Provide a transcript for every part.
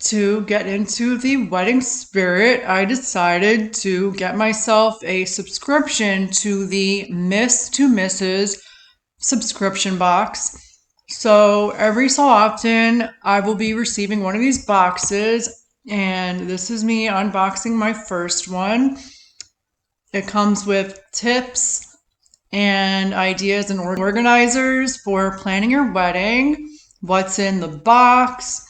to get into the wedding spirit, I decided to get myself a subscription to the Miss to Mrs. subscription box. So every so often, I will be receiving one of these boxes, and this is me unboxing my first one. It comes with tips and ideas and organizers for planning your wedding, what's in the box,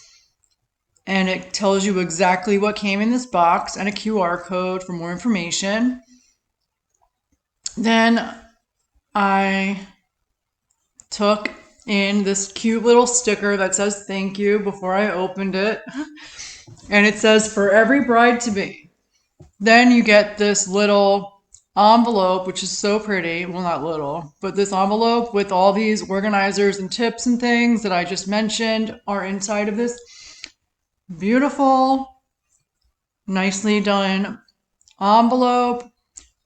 and it tells you exactly what came in this box and a QR code for more information. Then I took in this cute little sticker that says thank you before I opened it. And it says for every bride to be. Then you get this little envelope, which is so pretty. Well, not little, but this envelope with all these organizers and tips and things that I just mentioned are inside of this beautiful, nicely done envelope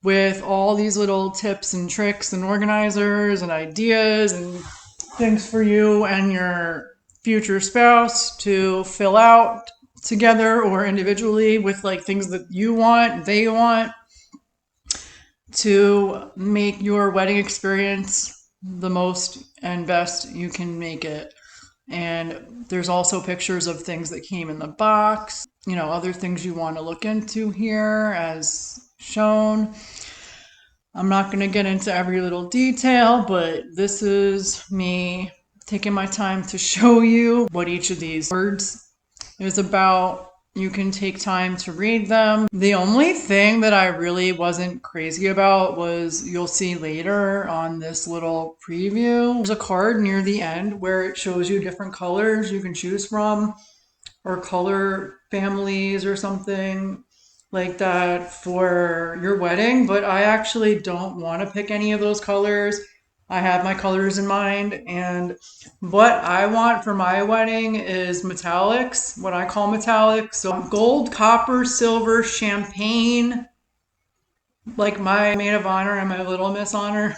with all these little tips and tricks and organizers and ideas and things for you and your future spouse to fill out together or individually with like things that you want, they want, to make your wedding experience the most and best you can make it. And there's also pictures of things that came in the box, other things you want to look into here as shown. I'm not going to get into every little detail, but this is me taking my time to show you what each of these words is about. You can take time to read them. The only thing that I really wasn't crazy about was, you'll see later on this little preview, there's a card near the end where it shows you different colors you can choose from, or color families or something like that for your wedding. But I actually don't want to pick any of those colors. I have my colors in mind, and what I want for my wedding is metallics, what I call metallics. So gold, copper, silver, champagne, like my maid of honor and my little miss honor,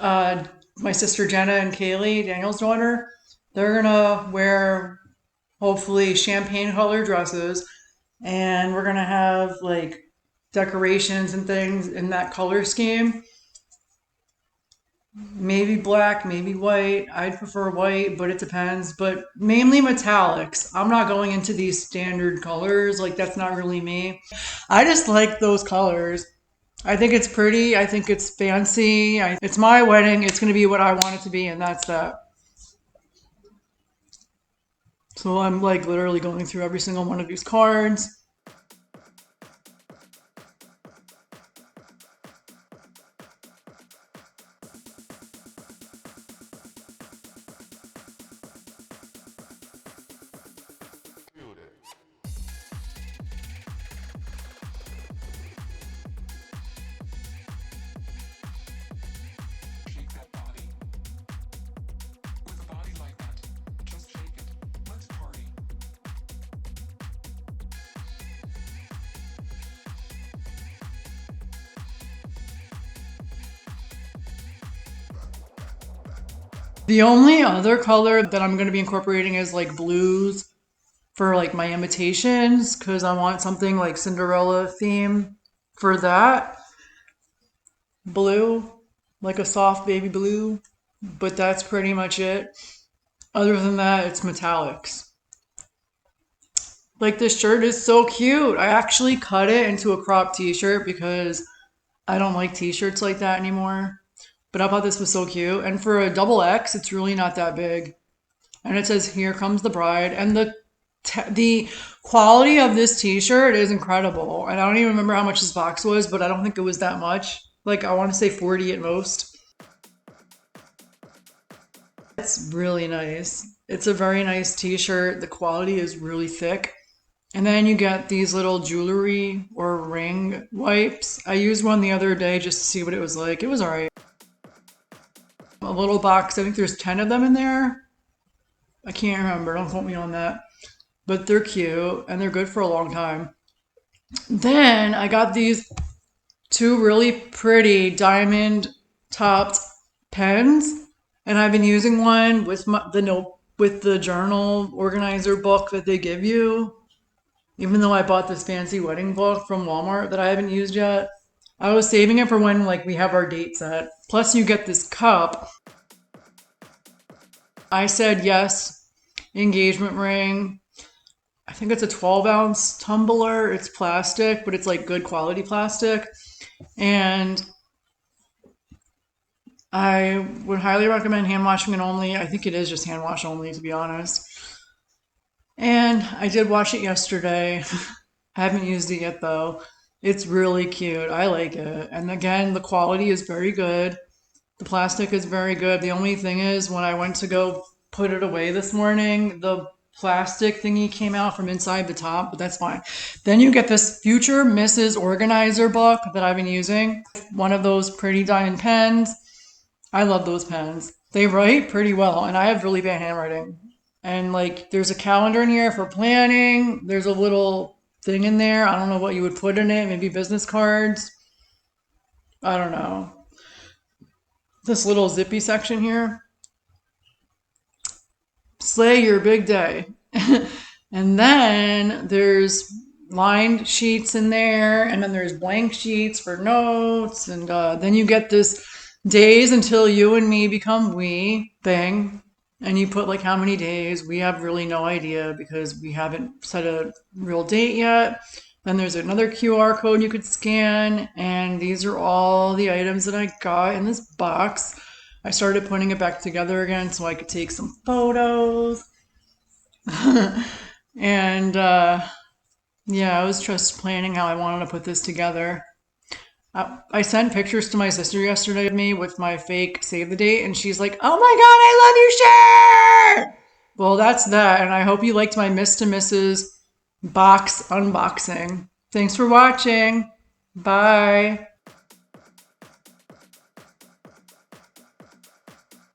my sister Jenna and Kaylee, Daniel's daughter, they're gonna wear hopefully champagne color dresses, and we're gonna have like decorations and things in that color scheme. Maybe black, maybe white. I'd prefer white, but it depends. But mainly metallics. I'm not going into these standard colors. Like, that's not really me. I just like those colors. I think it's pretty. I think it's fancy. It's my wedding. It's going to be what I want it to be, and that's that. So I'm like literally going through every single one of these cards. The only other color that I'm going to be incorporating is like blues for like my invitations, because I want something like Cinderella theme for that. Blue, like a soft baby blue, but that's pretty much it. Other than that, it's metallics. Like, this shirt is so cute. I actually cut it into a crop t-shirt because I don't like t-shirts like that anymore. But I thought this was so cute. And for a double X, it's really not that big. And it says, "Here comes the bride." And the quality of this t-shirt is incredible. And I don't even remember how much this box was, but I don't think it was that much. Like, I want to say 40 at most. It's really nice. It's a very nice t-shirt. The quality is really thick. And then you get these little jewelry or ring wipes. I used one the other day just to see what it was like. It was all right. A little box. I think there's 10 of them in there. I can't remember. Don't quote me on that. But they're cute and they're good for a long time. Then I got these two really pretty diamond topped pens, and I've been using one with the with the journal organizer book that they give you. Even though I bought this fancy wedding book from Walmart that I haven't used yet, I was saving it for when like we have our date set. Plus you get this cup. I said yes, engagement ring. I think it's a 12-ounce tumbler. It's plastic, but it's like good quality plastic. And I would highly recommend hand washing it only. I think it is just hand wash only, to be honest. And I did wash it yesterday. I haven't used it yet though. It's really cute. I like it. And again, the quality is very good. The plastic is very good. The only thing is, when I went to go put it away this morning, the plastic thingy came out from inside the top, but that's fine. Then you get this Future Mrs. Organizer book that I've been using. One of those pretty diamond pens. I love those pens. They write pretty well, and I have really bad handwriting. And like, there's a calendar in here for planning. There's a little thing in there. I don't know what you would put in it. Maybe business cards. I don't know. This little zippy section here. Slay your big day. And then there's lined sheets in there, and then there's blank sheets for notes, and then you get this days until you and me become we thing, and you put like how many days. We have really no idea because we haven't set a real date yet. Then there's another QR code you could scan, and these are all the items that I got in this box. I started putting it back together again so I could take some photos. And yeah, I was just planning how I wanted to put this together. I sent pictures to my sister yesterday of me with my fake save the date, and she's like, "Oh my God, I love your shirt!" Well, that's that, and I hope you liked my Miss to Mrs. box unboxing. Thanks for watching. Bye.